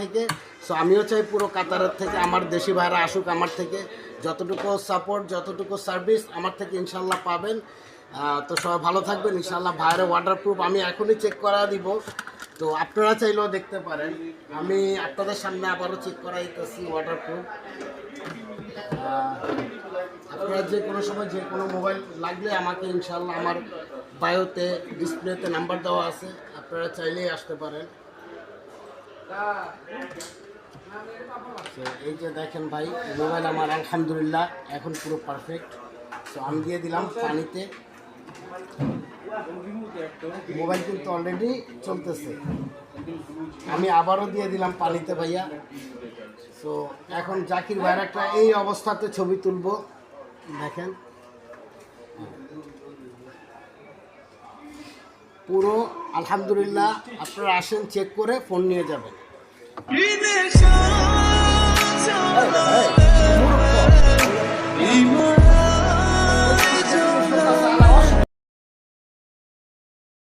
থেকে। সো আমিও চাই পুরো কাতারের থেকে আমার দেশি ভাইরা আসুক, আমার থেকে যতটুকু সাপোর্ট যতটুকু সার্ভিস আমার থেকে ইনশাল্লাহ পাবেন। তো সবাই ভালো থাকবেন ইনশাল্লাহ। ভাইরা ওয়াটারপ্রুফ আমি এখনই চেক করা দিব, তো আপনারা চাইলেও দেখতে পারেন। আমি আপনাদের সামনে আবারও চেক করাই দিতেছি ওয়াটারপ্রুফ। আপনারা যে কোনো সময় যে কোনো মোবাইল লাগলে আমাকে ইনশাল্লাহ আমার বায়োতে ডিসপ্লেতে নাম্বার দেওয়া আছে, আপনারা চাইলেই আসতে পারেন। এই যে দেখেন ভাই, মোবাইল আমার আলহামদুলিল্লাহ এখন পুরো পারফেক্ট। তো আমি দিয়ে দিলাম পানিতে, মোবাইল কিন্তু অলরেডি চলতেছে। আমি আবারও দিয়ে দিলাম পানিতে ভাইয়া। তো এখন জাকির ভাইয়ের একটা এই অবস্থাতে ছবি তুলবো, দেখেন পুরো আলহামদুলিল্লাহ। আপনারা আসেন, চেক করে ফোন নিয়ে যাবেন।